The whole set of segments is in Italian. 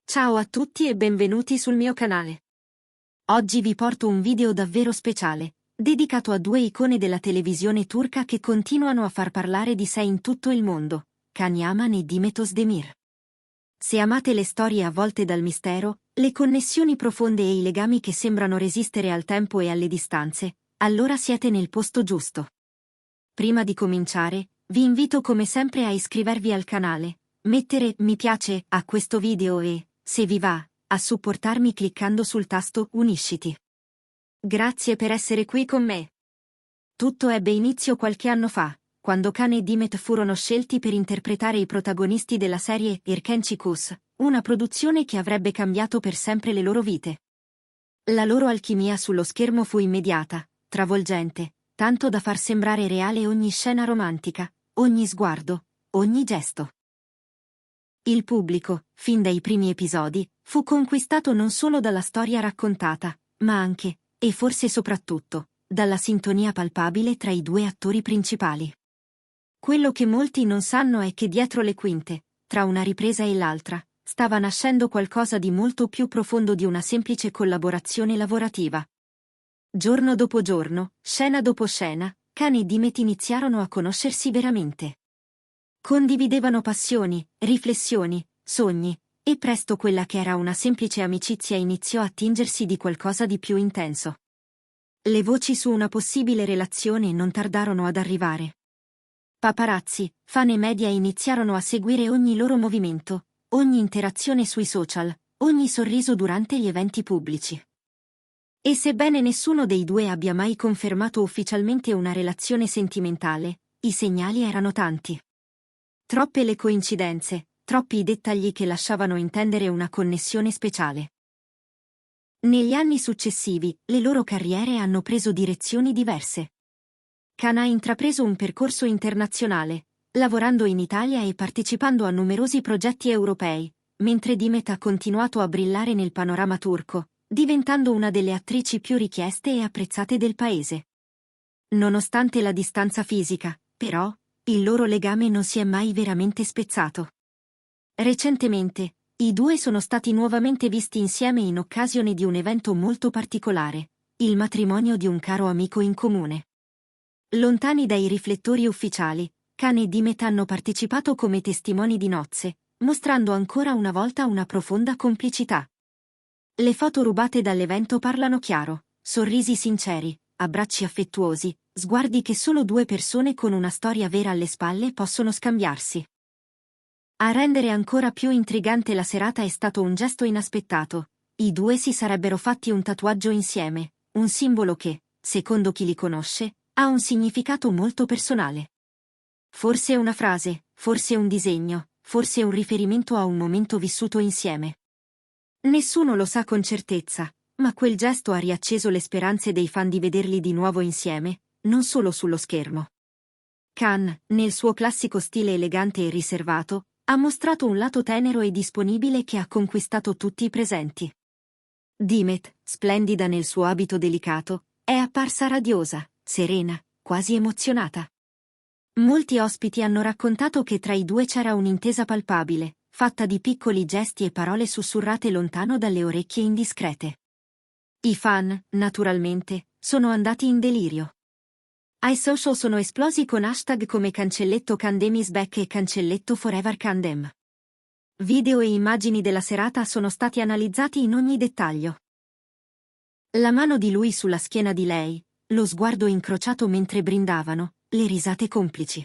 Ciao a tutti e benvenuti sul mio canale. Oggi vi porto un video davvero speciale, dedicato a due icone della televisione turca che continuano a far parlare di sé in tutto il mondo, Can Yaman e Demet Özdemir. Se amate le storie avvolte dal mistero, le connessioni profonde e i legami che sembrano resistere al tempo e alle distanze, allora siete nel posto giusto. Prima di cominciare, vi invito come sempre a iscrivervi al canale, mettere mi piace a questo video e, se vi va, a supportarmi cliccando sul tasto Unisciti. Grazie per essere qui con me. Tutto ebbe inizio qualche anno fa, quando Can e Demet furono scelti per interpretare i protagonisti della serie Erkenci, una produzione che avrebbe cambiato per sempre le loro vite. La loro alchimia sullo schermo fu immediata, travolgente, tanto da far sembrare reale ogni scena romantica, ogni sguardo, ogni gesto. Il pubblico, fin dai primi episodi, fu conquistato non solo dalla storia raccontata, ma anche, e forse soprattutto, dalla sintonia palpabile tra i due attori principali. Quello che molti non sanno è che dietro le quinte, tra una ripresa e l'altra, stava nascendo qualcosa di molto più profondo di una semplice collaborazione lavorativa. Giorno dopo giorno, scena dopo scena, Can e Demet iniziarono a conoscersi veramente. Condividevano passioni, riflessioni, sogni, e presto quella che era una semplice amicizia iniziò a tingersi di qualcosa di più intenso. Le voci su una possibile relazione non tardarono ad arrivare. Paparazzi, fan e media iniziarono a seguire ogni loro movimento, ogni interazione sui social, ogni sorriso durante gli eventi pubblici. E sebbene nessuno dei due abbia mai confermato ufficialmente una relazione sentimentale, i segnali erano tanti. Troppe le coincidenze, troppi i dettagli che lasciavano intendere una connessione speciale. Negli anni successivi, le loro carriere hanno preso direzioni diverse. Can ha intrapreso un percorso internazionale, lavorando in Italia e partecipando a numerosi progetti europei, mentre Demet ha continuato a brillare nel panorama turco, diventando una delle attrici più richieste e apprezzate del paese. Nonostante la distanza fisica, però, il loro legame non si è mai veramente spezzato. Recentemente, i due sono stati nuovamente visti insieme in occasione di un evento molto particolare, il matrimonio di un caro amico in comune. Lontani dai riflettori ufficiali, Can e Demet hanno partecipato come testimoni di nozze, mostrando ancora una volta una profonda complicità. Le foto rubate dall'evento parlano chiaro, sorrisi sinceri, abbracci affettuosi, sguardi che solo due persone con una storia vera alle spalle possono scambiarsi. A rendere ancora più intrigante la serata è stato un gesto inaspettato. I due si sarebbero fatti un tatuaggio insieme, un simbolo che, secondo chi li conosce, ha un significato molto personale. Forse una frase, forse un disegno, forse un riferimento a un momento vissuto insieme. Nessuno lo sa con certezza, ma quel gesto ha riacceso le speranze dei fan di vederli di nuovo insieme, non solo sullo schermo. Can, nel suo classico stile elegante e riservato, ha mostrato un lato tenero e disponibile che ha conquistato tutti i presenti. Demet, splendida nel suo abito delicato, è apparsa radiosa, serena, quasi emozionata. Molti ospiti hanno raccontato che tra i due c'era un'intesa palpabile, fatta di piccoli gesti e parole sussurrate lontano dalle orecchie indiscrete. I fan, naturalmente, sono andati in delirio. Ai social sono esplosi con hashtag come cancelletto Candem is back e cancelletto forever Candem. Video e immagini della serata sono stati analizzati in ogni dettaglio. La mano di lui sulla schiena di lei, lo sguardo incrociato mentre brindavano, le risate complici.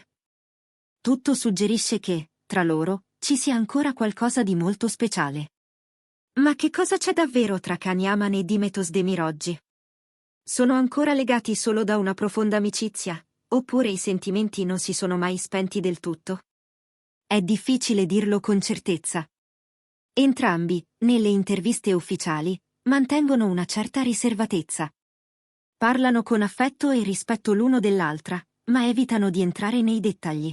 Tutto suggerisce che, tra loro, ci sia ancora qualcosa di molto speciale. Ma che cosa c'è davvero tra Can Yaman e Demet Özdemir oggi? Sono ancora legati solo da una profonda amicizia, oppure i sentimenti non si sono mai spenti del tutto? È difficile dirlo con certezza. Entrambi, nelle interviste ufficiali, mantengono una certa riservatezza. Parlano con affetto e rispetto l'uno dell'altra, ma evitano di entrare nei dettagli.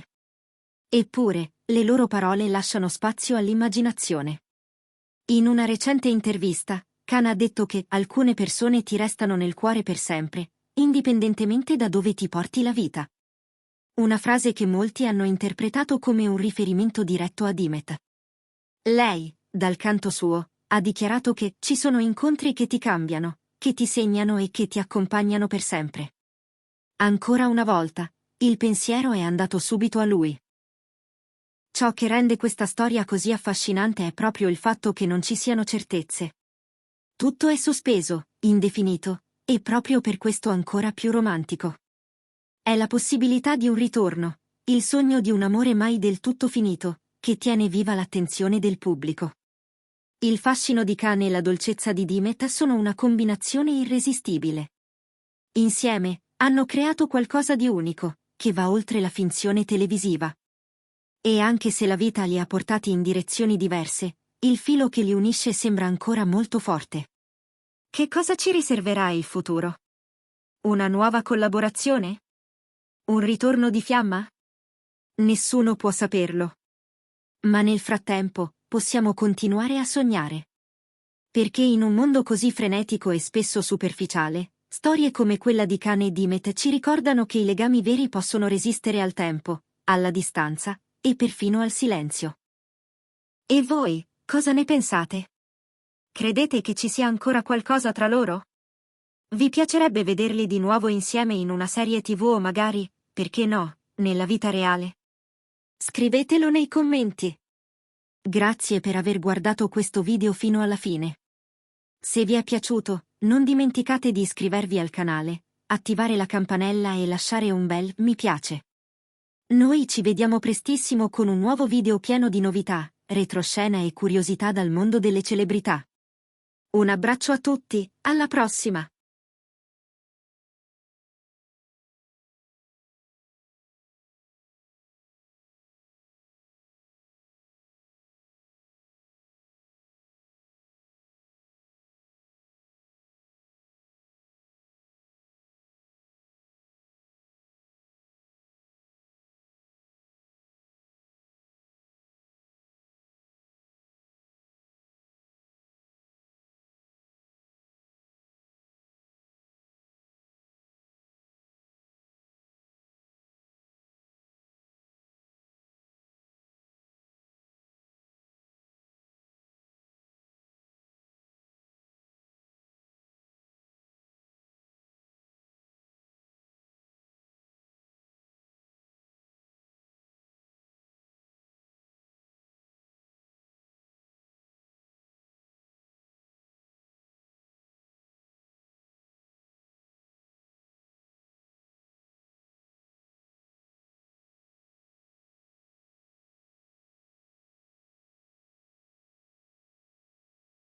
Eppure, le loro parole lasciano spazio all'immaginazione. In una recente intervista, Can ha detto che alcune persone ti restano nel cuore per sempre, indipendentemente da dove ti porti la vita. Una frase che molti hanno interpretato come un riferimento diretto a Demet. Lei, dal canto suo, ha dichiarato che ci sono incontri che ti cambiano, che ti segnano e che ti accompagnano per sempre. Ancora una volta, il pensiero è andato subito a lui. Ciò che rende questa storia così affascinante è proprio il fatto che non ci siano certezze. Tutto è sospeso, indefinito, e proprio per questo ancora più romantico. È la possibilità di un ritorno, il sogno di un amore mai del tutto finito, che tiene viva l'attenzione del pubblico. Il fascino di Khan e la dolcezza di Dimet sono una combinazione irresistibile. Insieme, hanno creato qualcosa di unico, che va oltre la finzione televisiva. E anche se la vita li ha portati in direzioni diverse, il filo che li unisce sembra ancora molto forte. Che cosa ci riserverà il futuro? Una nuova collaborazione? Un ritorno di fiamma? Nessuno può saperlo. Ma nel frattempo, possiamo continuare a sognare. Perché in un mondo così frenetico e spesso superficiale, storie come quella di Khan e Dimet ci ricordano che i legami veri possono resistere al tempo, alla distanza, e perfino al silenzio. E voi, cosa ne pensate? Credete che ci sia ancora qualcosa tra loro? Vi piacerebbe vederli di nuovo insieme in una serie TV o magari, perché no, nella vita reale? Scrivetelo nei commenti. Grazie per aver guardato questo video fino alla fine. Se vi è piaciuto, non dimenticate di iscrivervi al canale, attivare la campanella e lasciare un bel mi piace. Noi ci vediamo prestissimo con un nuovo video pieno di novità, retroscena e curiosità dal mondo delle celebrità. Un abbraccio a tutti, alla prossima!